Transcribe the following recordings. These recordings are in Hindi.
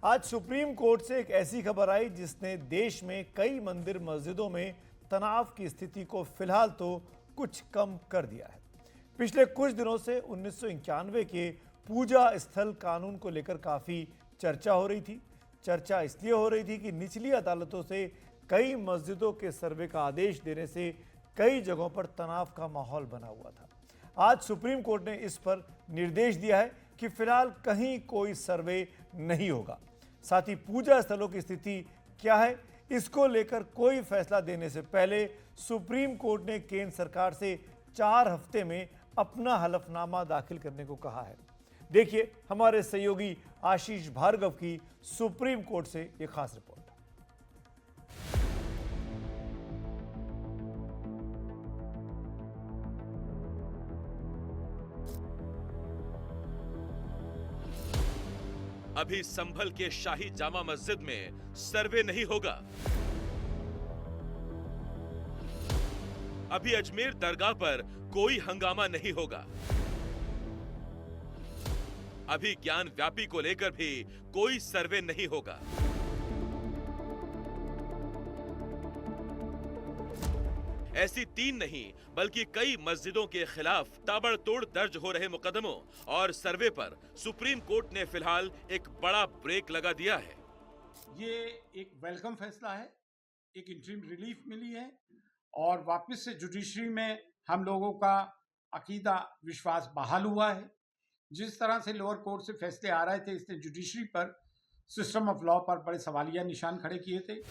आज सुप्रीम कोर्ट से एक ऐसी खबर आई जिसने देश में कई मंदिर मस्जिदों में तनाव की स्थिति को फिलहाल तो कुछ कम कर दिया है। पिछले कुछ दिनों से 1991 के पूजा स्थल कानून को लेकर काफी चर्चा हो रही थी। चर्चा इसलिए हो रही थी कि निचली अदालतों से कई मस्जिदों के सर्वे का आदेश देने से कई जगहों पर तनाव का माहौल बना हुआ था। आज सुप्रीम कोर्ट ने इस पर निर्देश दिया है कि फिलहाल कहीं कोई सर्वे नहीं होगा। साथ ही पूजा स्थलों की स्थिति क्या है, इसको लेकर कोई फैसला देने से पहले सुप्रीम कोर्ट ने केंद्र सरकार से 4 हफ्ते में अपना हलफनामा दाखिल करने को कहा है। देखिए हमारे सहयोगी आशीष भार्गव की सुप्रीम कोर्ट से ये खास रिपोर्ट। अभी संभल के शाही जामा मस्जिद में सर्वे नहीं होगा। अभी अजमेर दरगाह पर कोई हंगामा नहीं होगा। अभी ज्ञान व्यापी को लेकर भी कोई सर्वे नहीं होगा। ऐसी 3 नहीं बल्कि कई मस्जिदों के खिलाफ ताबड़तोड़ दर्ज हो रहे मुकदमों और सर्वे पर सुप्रीम कोर्ट ने फिलहाल एक बड़ा ब्रेक लगा दिया है। ये एक वेलकम फैसला है, एक इंटरिम रिलीफ मिली है और वापस से जुडिशरी में हम लोगों का अकीदा विश्वास बहाल हुआ है। जिस तरह से लोअर कोर्ट से फैसले आ रहे थे, इसने जुडिशरी पर, सिस्टम ऑफ लॉ पर बड़े सवालिया निशान खड़े किए थे।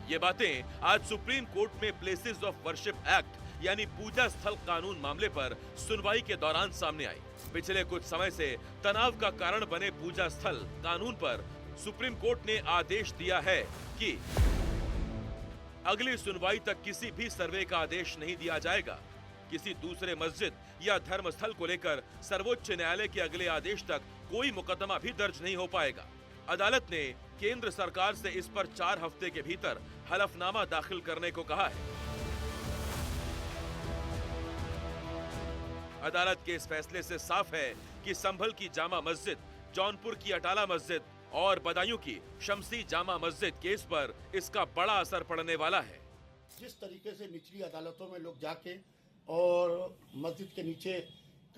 ये बातें आज सुप्रीम कोर्ट में प्लेसेस ऑफ वर्शिप एक्ट यानी पूजा स्थल कानून मामले पर सुनवाई के दौरान सामने आई। पिछले कुछ समय से तनाव का कारण बने पूजा स्थल कानून पर सुप्रीम कोर्ट ने आदेश दिया है कि अगली सुनवाई तक किसी भी सर्वे का आदेश नहीं दिया जाएगा। किसी दूसरे मस्जिद या धर्म स्थल को लेकर सर्वोच्च न्यायालय के अगले आदेश तक कोई मुकदमा भी दर्ज नहीं हो पाएगा। अदालत ने केंद्र सरकार से इस पर 4 हफ्ते के भीतर हलफनामा दाखिल करने को कहा है। अदालत के इस फैसले से साफ है कि संभल की जामा मस्जिद, जौनपुर की अटाला मस्जिद और बदायूं की शमसी जामा मस्जिद केस पर इसका बड़ा असर पड़ने वाला है। जिस तरीके से निचली अदालतों में लोग जाके और मस्जिद के नीचे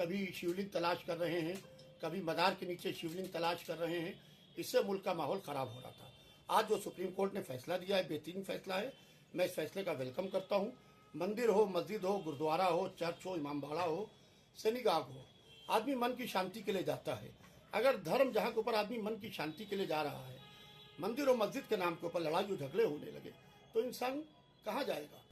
कभी शिवलिंग तलाश कर रहे हैं, कभी मदार के नीचे शिवलिंग तलाश कर रहे हैं, इससे मुल्क का माहौल खराब हो रहा था। आज जो सुप्रीम कोर्ट ने फैसला दिया है, बेहतरीन फैसला है। मैं इस फैसले का वेलकम करता हूँ। मंदिर हो, मस्जिद हो, गुरुद्वारा हो, चर्च हो, इमामबाड़ा हो, सिनेगाग हो, आदमी मन की शांति के लिए जाता है। अगर धर्म जहाँ के ऊपर आदमी मन की शांति के लिए जा रहा है, मंदिर और मस्जिद के नाम के ऊपर लड़ाई और झगड़े होने लगे तो इंसान कहाँ जाएगा।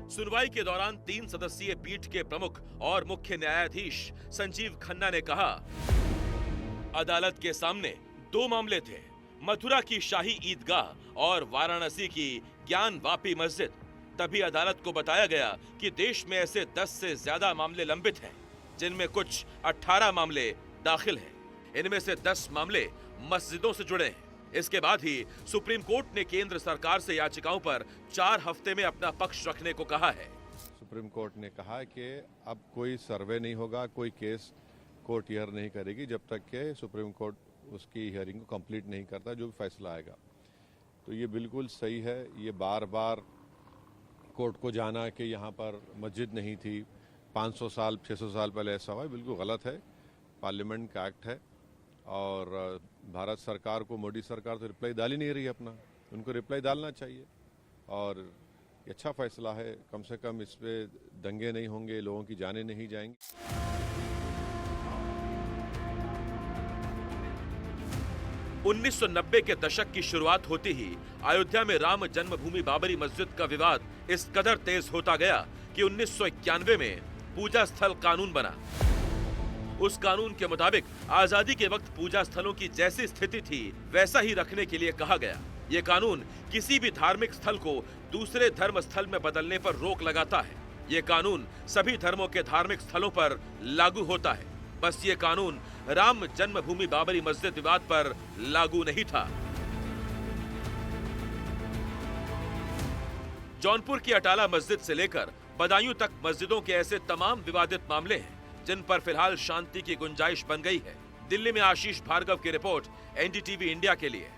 सुनवाई के दौरान 3 सदस्यीय पीठ के प्रमुख और मुख्य न्यायाधीश संजीव खन्ना ने कहा, अदालत के सामने 2 मामले थे, मथुरा की शाही ईदगाह और वाराणसी की ज्ञान वापी मस्जिद। तभी अदालत को बताया गया कि देश में ऐसे 10 से ज्यादा मामले लंबित हैं, जिनमें कुछ 18 मामले दाखिल हैं। इनमें से 10 मामले मस्जिदों से जुड़े हैं। इसके बाद ही सुप्रीम कोर्ट ने केंद्र सरकार से याचिकाओं पर 4 हफ्ते में अपना पक्ष रखने को कहा है। सुप्रीम कोर्ट ने कहा कि अब कोई सर्वे नहीं होगा, कोई केस कोर्ट हियर नहीं करेगी जब तक कि सुप्रीम कोर्ट उसकी हियरिंग को कंप्लीट नहीं करता, जो भी फैसला आएगा। तो ये बिल्कुल सही है। ये बार बार कोर्ट को जाना कि यहाँ पर मस्जिद नहीं थी, 500 साल 600 साल पहले ऐसा हुआ, बिल्कुल गलत है। पार्लियामेंट का एक्ट है और भारत सरकार को, मोदी सरकार तो रिप्लाई डाल ही नहीं रही है अपना, उनको रिप्लाई डालना चाहिए। और ये अच्छा फैसला है, कम से कम इस पे दंगे नहीं होंगे, लोगों की जानें नहीं जाएंगी। उन्नीस 1990 के दशक की शुरुआत होते ही अयोध्या में राम जन्मभूमि बाबरी मस्जिद का विवाद इस कदर तेज होता गया कि 1991 में पूजा स्थल कानून बना। उस कानून के मुताबिक आजादी के वक्त पूजा स्थलों की जैसी स्थिति थी वैसा ही रखने के लिए कहा गया। ये कानून किसी भी धार्मिक स्थल को दूसरे धर्म स्थल में बदलने पर रोक लगाता है। ये कानून सभी धर्मों के धार्मिक स्थलों पर लागू होता है। बस ये कानून राम जन्मभूमि बाबरी मस्जिद विवाद पर लागू नहीं था। जौनपुर की अटाला मस्जिद से लेकर बदायूं तक मस्जिदों के ऐसे तमाम विवादित मामले हैं जिन पर फिलहाल शांति की गुंजाइश बन गई है। दिल्ली में आशीष भार्गव की रिपोर्ट, एनडीटीवी इंडिया के लिए।